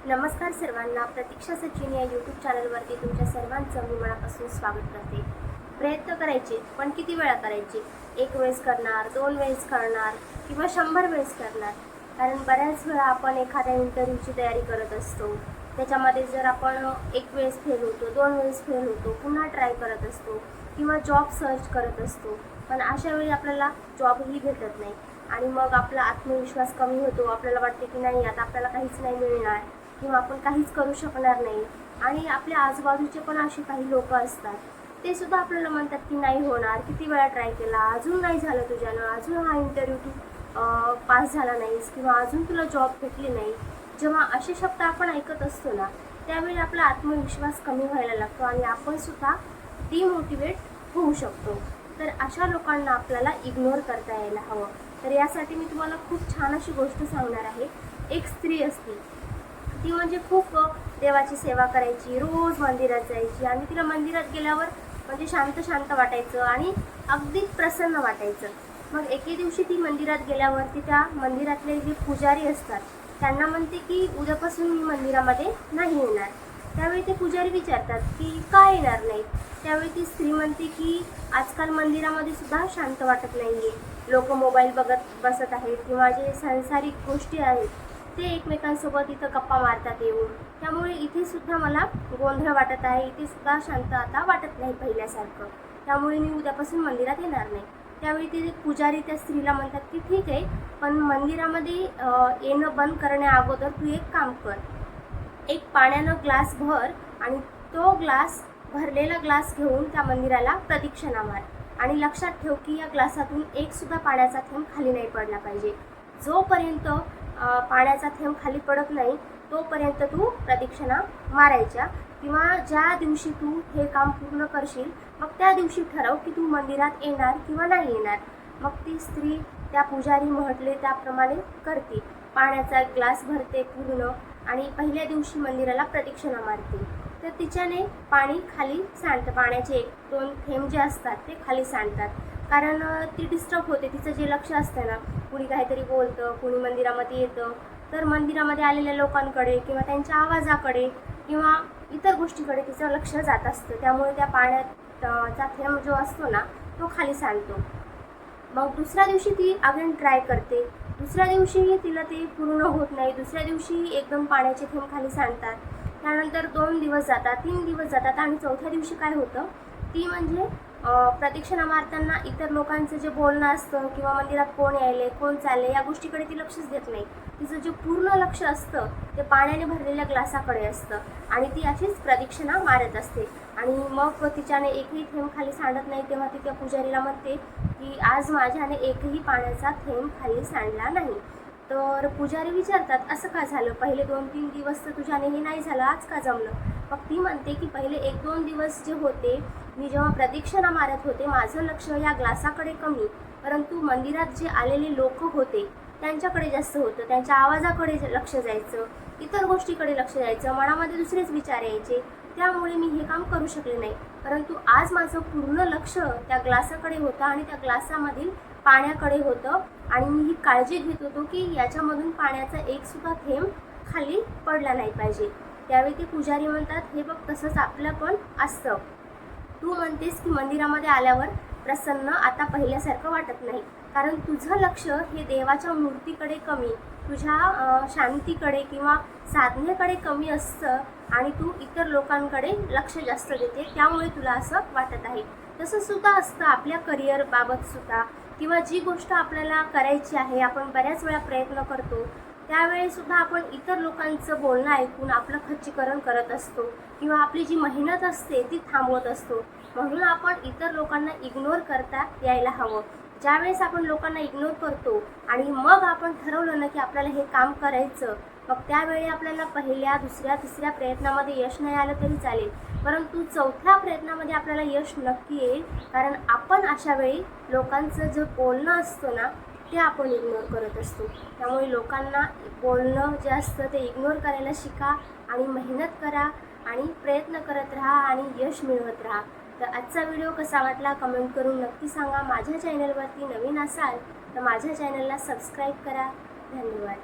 नमस्कार सर्वांना, प्रतीक्षा सचिन या यूट्यूब चॅनलवरती तुमच्या सर्वांचं मी मनापासून स्वागत करते। प्रयत्न करायचे, पण किती वेळा करायचे? एक वेळेस करणार, 2 वेळेस करणार किंवा 100 वेळेस करणार? कारण बऱ्याच वेळा आपण एखाद्या इंटरव्ह्यूची तयारी करत असतो, त्याच्यामध्ये जर आपण एक वेळेस फेल होतो, 2 वेळेस फेल होतो, पुन्हा ट्राय करत असतो किंवा जॉब सर्च करत असतो, पण अशा वेळी आपल्याला जॉबही भेटत नाही आणि मग आपला आत्मविश्वास कमी होतो। आपल्याला वाटते की नाही, आता आपल्याला काहीच नाही मिळणार किंवा आपण काहीच करू शकणार नाही। आणि आपल्या आजूबाजूचे पण असे काही लोक असतात, ते सुद्धा आपल्याला म्हणतात की नाही होणार, किती वेळा ट्राय केला, अजून नाही झालं तुझ्यानं, अजून हा इंटरव्ह्यू तू पास झाला नाहीस किंवा अजून तुला जॉब भेटली नाही। जेव्हा असे शब्द आपण ऐकत असतो ना, त्यावेळी आपला आत्मविश्वास कमी व्हायला लागतो आणि आपण सुद्धा डिमोटिवेट होऊ शकतो। तर अशा लोकांना आपल्याला इग्नोर करता यायला हवं। तर यासाठी मी तुम्हाला खूप छान अशी गोष्ट सांगणार आहे। एक स्त्री असते, ती म्हणजे खूप देवाची सेवा करायची, रोज मंदिरात जायची आणि तिला मंदिरात गेल्यावर म्हणजे शांत शांत वाटायचं आणि अगदी प्रसन्न वाटायचं। मग एके दिवशी ती मंदिरात गेल्यावरती त्या मंदिरातले जे पुजारी असतात त्यांना म्हणते की उद्यापासून मी मंदिरामध्ये नाही येणार। त्यावेळी ते पुजारी विचारतात की का येणार नाही? त्यावेळी ती स्त्री म्हणते की आजकाल मंदिरामध्ये सुद्धा शांत वाटत नाहीये, लोक मोबाईल बघत बसत आहेत किंवा जे सांसारिक गोष्टी आहेत ते एकमेकांसोबत इथं गप्पा मारतात येऊन, त्यामुळे इथे सुद्धा मला गोंधळ वाटत आहे, इथे सुद्धा शांत आता वाटत नाही पहिल्यासारखं, त्यामुळे मी उद्यापासून मंदिरात येणार नाही। त्यावेळी ते पुजारी त्या स्त्रीला म्हणतात की ठीक आहे, पण मंदिरामध्ये येणं बंद करण्या अगोदर तू एक काम कर, एक पाण्यानं ग्लास भर आणि तो ग्लास भरलेला ग्लास घेऊन त्या मंदिराला प्रदक्षिणा मार आणि लक्षात ठेव की या ग्लासातून एक सुद्धा पाण्याचा थेंब खाली नाही पडला पाहिजे। जोपर्यंत पाण्याचा थेंब खाली पडत नाही तोपर्यंत तू प्रदक्षिणा मारायच्या किंवा ज्या दिवशी तू हे काम पूर्ण करशील मग त्या दिवशी ठरव की तू मंदिरात येणार किंवा नाही येणार। मग ती स्त्री त्या पुजारी म्हटले त्याप्रमाणे करते, पाण्याचा ग्लास भरते पूर्ण आणि पहिल्या दिवशी मंदिराला प्रदक्षिणा मारते। तर तिच्याने पाणी खाली सांडतं, पाण्याचे 1-2 थेंब जे असतात ते खाली सांडतात, कारण ती डिस्टर्ब होते। तिचं जे लक्ष असतं ना, कुणी काहीतरी बोलतं, कुणी मंदिरामध्ये येतं, तर मंदिरामध्ये आलेल्या लोकांकडे किंवा त्यांच्या आवाजाकडे किंवा इतर गोष्टीकडे तिचं लक्ष जात असतं, त्यामुळे त्या पाण्याचा थेंब जो असतो ना तो खाली सांडतो। मग दुसऱ्या दिवशी ती अगेन ट्राय करते, दुसऱ्या दिवशीही तिला ते पूर्ण होत नाही, दुसऱ्या दिवशी 1-2 पाण्याचे थेंब खाली सांडतात, त्यानंतर 2 दिवस जातात, 3 दिवस जातात आणि चौथ्या दिवशी काय होतं, ती म्हणजे प्रदक्षिणा मारताना इतर लोकांचं जे बोलणं असतं किंवा मंदिरात कोण यायले कोण चालले या गोष्टीकडे ती लक्षच देत नाही। तिचं जे पूर्ण लक्ष असतं ते पाण्याने भरलेल्या ग्लासाकडे असतं आणि ती अशीच प्रदक्षिणा मारत असते आणि मग तिच्याने एकही थेंब खाली सांडत नाही। तेव्हा ती त्या पुजारीला म्हणते की आज माझ्याने एकही पाण्याचा थेंब खाली सांडला नाही। तर पुजारी विचारतात असं का झालं, पहिले 2-3 दिवस तर तुझ्याने हे नाही झालं, आज का जमलं? मग ती म्हणते की पहिले 1-2 दिवस जे होते मी जेव्हा प्रदक्षिणा मारत होते माझं लक्ष या ग्लासाकडे कमी, परंतु मंदिरात जे आलेले लोक होते त्यांच्याकडे जास्त होतं, त्यांच्या आवाजाकडे लक्ष जायचं, इतर गोष्टीकडे लक्ष जायचं, मनामध्ये दुसरेच विचार यायचे, त्यामुळे मी हे काम करू शकले नाही। परंतु आज माझं पूर्ण लक्ष त्या ग्लासाकडे होतं आणि त्या ग्लासामधील पाण्याकडे होतं आणि मी ही काळजी घेत होतो की याच्यामधून पाण्याचा एक सुद्धा थेंब खाली पडला नाही पाहिजे। त्यावेळी ते पुजारी म्हणतात हे बघ, तसंच आपलं पण असतं, तू म्हणतेस की मंदिरामध्ये आल्यावर प्रसन्न आता पहिल्यासारखं वाटत नाही, कारण तुझं लक्ष हे देवाच्या मूर्तीकडे कमी, तुझ्या शांतीकडे किंवा साधनेकडे कमी असतं आणि तू इतर लोकांकडे लक्ष जास्त देते, त्यामुळे तुला असं वाटत आहे। तसं सुद्धा असतं आपल्या करिअर बाबत सुद्धा, किंवा जी गोष्ट आपल्याला करायची आहे आपण बऱ्याच वेळा प्रयत्न करतो, त्यावेळी सुद्धा आपण इतर लोकांचं बोलणं ऐकून आपलं खच्चीकरण करत असतो किंवा आपली जी मेहनत असते ती थांबवत असतो। म्हणून आपण इतर लोकांना इग्नोर करता यायला हवं। ज्यावेळेस आपण लोकांना इग्नोर करतो आणि मग आपण ठरवलं ना की आपल्याला हे काम करायचं, मग त्यावेळी आपल्याला पहिल्या, दुसऱ्या, तिसऱ्या प्रयत्नामध्ये यश नाही आलं तरी चालेल, परंतु चौथ्या प्रयत्नामध्ये आपल्याला यश नक्की येईल, कारण आपण अशा वेळी लोकांचं जे बोलणं असतं ना ते आपण इग्नोर करत असतो। त्यामुळे लोकांना बोलणं जे असतं ते इग्नोर करायला शिका आणि मेहनत करा आणि प्रयत्न करत राहा आणि यश मिळवत राहा। तर आजचा व्हिडिओ कसा वाटला कमेंट करून नक्की सांगा। माझ्या चॅनलवरती नवीन असाल तर माझ्या चॅनलला सबस्क्राईब करा। धन्यवाद।